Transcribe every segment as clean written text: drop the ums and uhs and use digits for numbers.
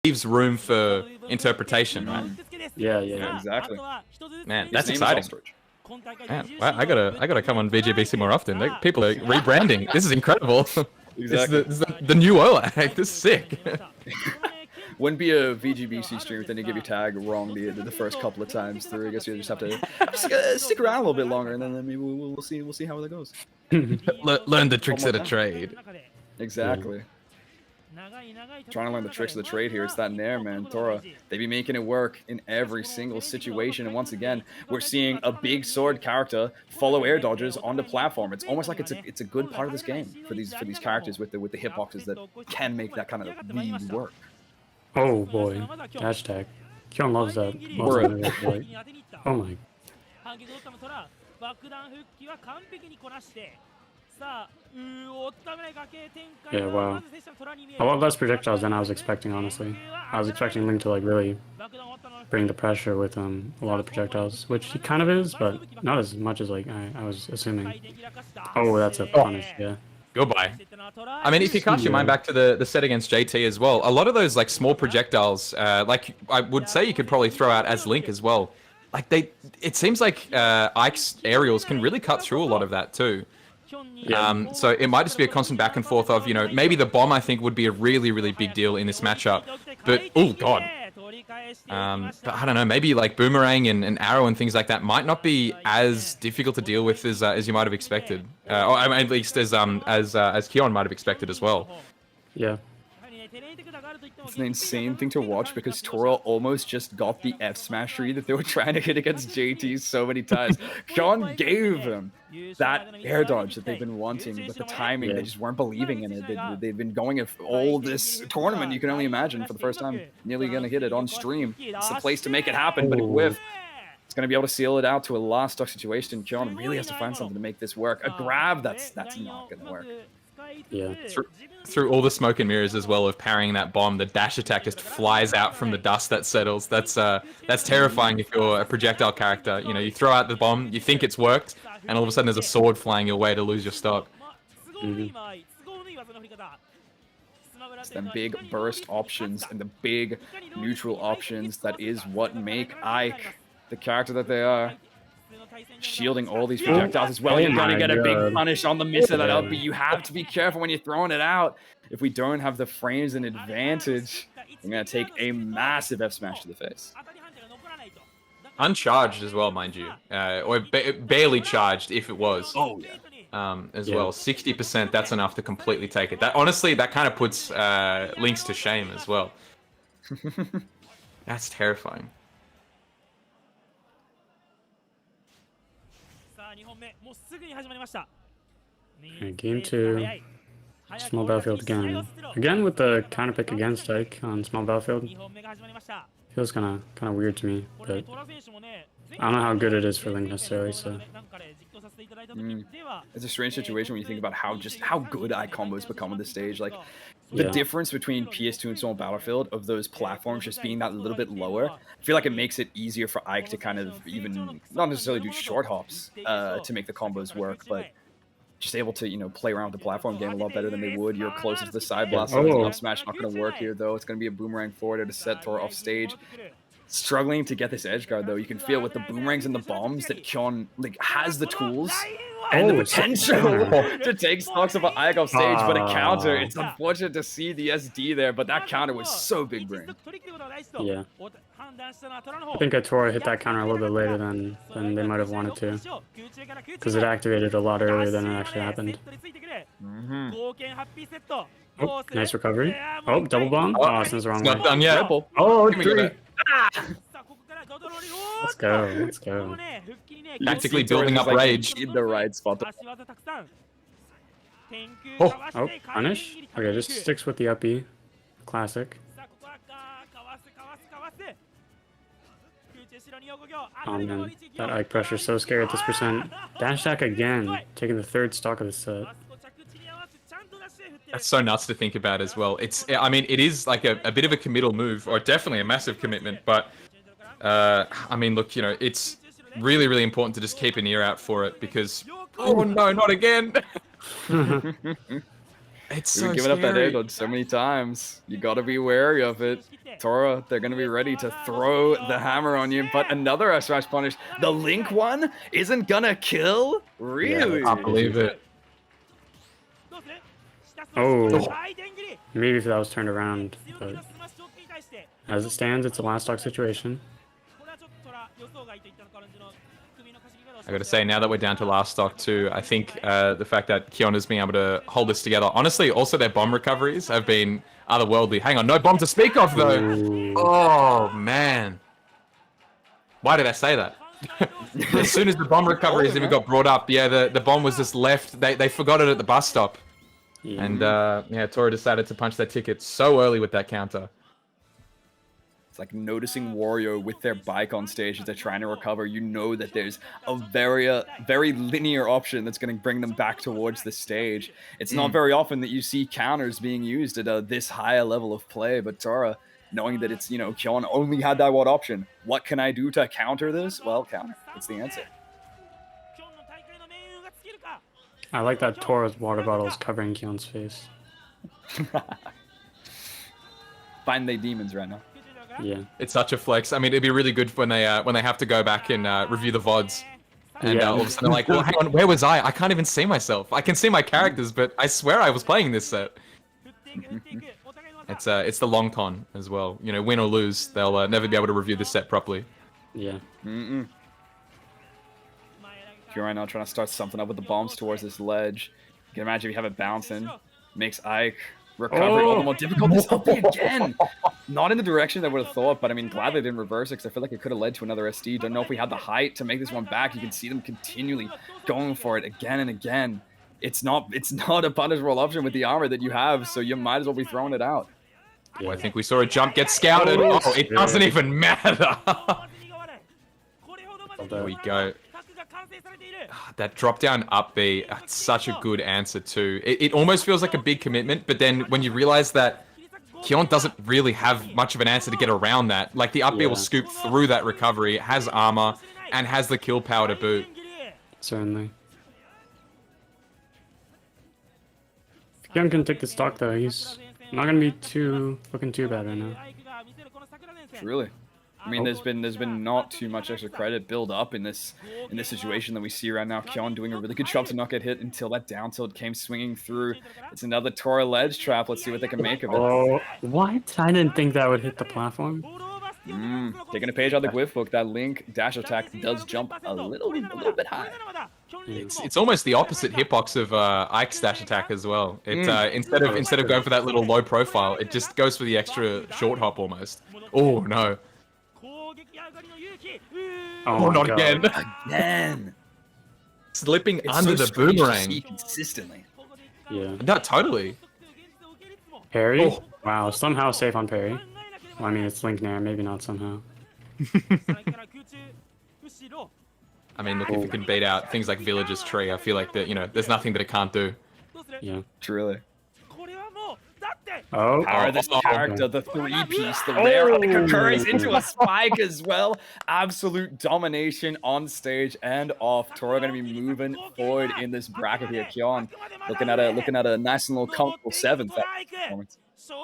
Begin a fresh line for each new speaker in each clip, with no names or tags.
leaves room for interpretation, right?
Yeah, exactly.
Man, that's exciting. Man, I gotta come on VGBC more often. People are rebranding. This is incredible.
Exactly.
This is the new Ola. This is sick.
Wouldn't be a VGBC stream if they didn't get your tag wrong the first couple of times through. I guess you just have to stick around a little bit longer, and then maybe we'll see how that goes.
Learn the tricks of the trade.
Exactly. Trying to learn the tricks of the trade here. It's that Nair, man. Tora, they be making it work in every single situation. And once again, we're seeing a big sword character follow air dodges on the platform. It's almost like it's a good part of this game for these characters with the hitboxes that can make that kind of read work.
Oh boy, hashtag. Kyon loves that. Oh my. Yeah, wow. A lot less projectiles than I was expecting, honestly. I was expecting Link to like really bring the pressure with a lot of projectiles, which he kind of is, but not as much as like I was assuming. Oh, that's a punish, yeah.
Goodbye. I mean, if you cast your mind back to the set against JT as well, a lot of those like small projectiles, like I would say you could probably throw out as Link as well. Like it seems like Ike's aerials can really cut through a lot of that too. So it might just be a constant back and forth of, maybe the bomb I think would be a really, really big deal in this matchup. But, oh god. But I don't know, maybe like boomerang and arrow and things like that might not be as difficult to deal with as you might have expected. Or at least as Kyon might have expected as well.
Yeah.
It's an insane thing to watch because Tora almost just got the F smash tree that they were trying to hit against JT so many times. Kyon gave him that air dodge that they've been wanting, but the timing, they just weren't believing in it. They've been going all this tournament, you can only imagine, for the first time, nearly going to hit it on stream. It's the place to make it happen, but a whiff. It's going to be able to seal it out to a last stock situation. Kyon really has to find something to make this work. A grab, that's not going to work.
Yeah.
Through all the smoke and mirrors as well of parrying that bomb, the dash attack just flies out from the dust that settles. That's terrifying if you're a projectile character. You throw out the bomb, you think it's worked, and all of a sudden there's a sword flying your way to lose your stock.
It's them big burst options and the big neutral options that is what make Ike the character that they are. Shielding all these projectiles as well. You're gonna get a big punish on the miss of that up, but you have to be careful when you're throwing it out. If we don't have the frames and advantage, we're gonna take a massive F smash to the face.
Uncharged as well, mind you, or barely charged if it was.
Oh yeah.
As well, 60%. That's enough to completely take it. That honestly, that kind of puts Lynx to shame as well. That's terrifying.
Okay, game 2. Small battlefield again. Again with the counter pick against Ike on small battlefield. Feels kind of weird to me, but I don't know how good it is for Link necessarily. So
it's a strange situation when you think about how good Ike combos become on this stage. Like the difference between PS2 and small battlefield of those platforms just being that little bit lower. I feel like it makes it easier for Ike to kind of even not necessarily do short hops to make the combos work, but just able to play around with the platform game a lot better than they would. You're closer to the side blast. So up smash not going to work here though. It's going to be a boomerang forward to set Tora off stage. Struggling to get this edge guard though. You can feel with the boomerangs and the bombs that Kyon has the tools and the potential to take stocks of an Ike off stage, but a counter. It's unfortunate to see the SD there, but that counter was so big brain.
Yeah. I think Tora hit that counter a little bit later than they might have wanted to, because it activated a lot earlier than it actually happened. Oh, nice recovery. Oh, double bomb. Oh, it's the wrong way.
Not done yet.
Oh, 3. Let's go.
Tactically building up rage.
In the right spot.
Oh, punish? Okay, just sticks with the up B. Classic. Oh man, that Ike pressure is so scary at this percent. Dash attack again, taking the 3rd stock of the set.
That's so nuts to think about as well. I mean, it is like a bit of a committal move, or definitely a massive commitment, but I mean, look, it's really, really important to just keep an ear out for it because, oh no, not again. It's
We've
so
given up that
scary.
edge on so many times. You gotta be wary of it. Tora, they're gonna be ready to throw the hammer on you, but another S smash punish. The Link one isn't gonna kill? Really?
I can't believe it.
Oh, maybe if that was turned around, but as it stands, it's a last stock situation.
I gotta say, now that we're down to last stock too, I think the fact that Kyon has been able to hold this together. Honestly, also their bomb recoveries have been otherworldly. Hang on, no bomb to speak of though.
Ooh.
Oh man. Why did I say that? As soon as the bomb recoveries even got brought up, yeah, the bomb was just left. They forgot it at the bus stop.
Yeah.
And yeah, Tora decided to punch their ticket so early with that counter.
It's like noticing Wario with their bike on stage as they're trying to recover. You know that there's a very linear option that's going to bring them back towards the stage. It's not very often that you see counters being used at this higher level of play, but Tora, knowing that it's, you know, Kyon only had that one option. What can I do to counter this? Well, counter. It's the answer.
I like that Tora's water bottle is covering Kyon's face.
Find they demons right now.
Yeah.
It's such a flex. I mean, it'd be really good when they have to go back and review the VODs. And all of a sudden they're like, well, hang on, where was I? I can't even see myself. I can see my characters, but I swear I was playing this set. It's the long con as well. You know, win or lose, they'll never be able to review this set properly.
Yeah.
If you're right now trying to start something up with the bombs towards this ledge, you can imagine if you have it bouncing, makes Ike recovery all the more difficult. This up again! Not in the direction that I would have thought, but I mean, glad they didn't reverse it, because I feel like it could have led to another SD. Don't know if we had the height to make this one back. You can see them continually going for it again and again. It's not a punishable option with the armor that you have, so you might as well be throwing it out.
Oh, I think we saw a jump get scouted. Oh, it doesn't even matter. There we go. That drop down up B, that's such a good answer too. It almost feels like a big commitment, but then when you realize that Kyon doesn't really have much of an answer to get around that, like the up B will scoop through that recovery, has armor, and has the kill power to boot.
Certainly. Kyon can take the stock though. He's not gonna be looking too bad right now.
Really. I mean, there's been not too much extra credit build up in this situation that we see right now. Kyon doing a really good job to not get hit until that down tilt came swinging through. It's another Tora ledge trap. Let's see what they can make of it.
Oh, what? I didn't think that would hit the platform.
Taking a page out of the Glyph book, that Link dash attack does jump a little bit high.
It's almost the opposite hitbox of Ike's dash attack as well. It instead of going for that little low profile, it just goes for the extra short hop almost. Oh no. Oh, not again.
Again.
Slipping
It's
under
so
the
strange to
boomerang.
see consistently.
Yeah.
No, totally.
Parry?
Oh.
Wow, somehow safe on parry. Well, I mean, it's Link Nair, maybe not somehow.
I mean, look, if it can beat out things like Villager's Tree, I feel like that, you know, there's nothing that it can't do.
Yeah.
Truly.
Oh.
Power of this character, the three-piece, the rare occurs into a spike as well. Absolute domination on stage and off. Tora gonna be moving forward in this bracket here. Kyon looking at a nice and little comfortable 7th.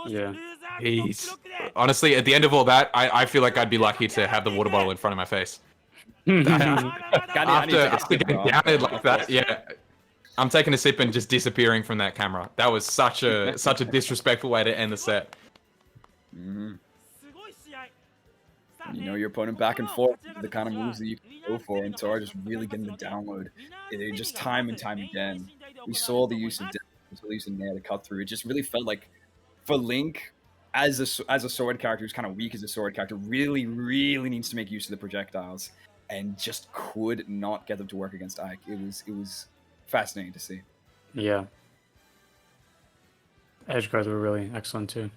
Yeah.
Honestly, at the end of all that, I feel like I'd be lucky to have the water bottle in front of my face. After getting downed like that, yeah. I'm taking a sip and just disappearing from that camera. That was such a disrespectful way to end the set.
You know your opponent back and forth, the kind of moves that you can go for, and Tora just really getting the download. It just time and time again. We saw the use of Nair to cut through. It just really felt like for Link, as a sword character who's kind of weak as a sword character, really needs to make use of the projectiles, and just could not get them to work against Ike. It was fascinating to see.
Yeah. Edge guards were really excellent too.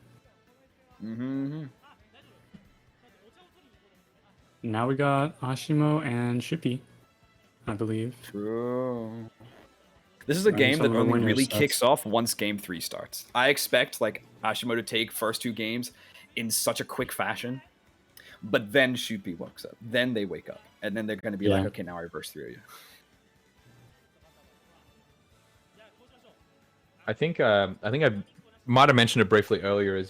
Now we got Ashimo and Shippy, I believe.
True. This is a game that only really kicks off once Game 3 starts. I expect like Ashimo to take first 2 games in such a quick fashion, but then Shippy wakes up. Then they wake up, and then they're going to be like, okay, now I reverse 3 of you.
I think I might have mentioned it briefly earlier as well.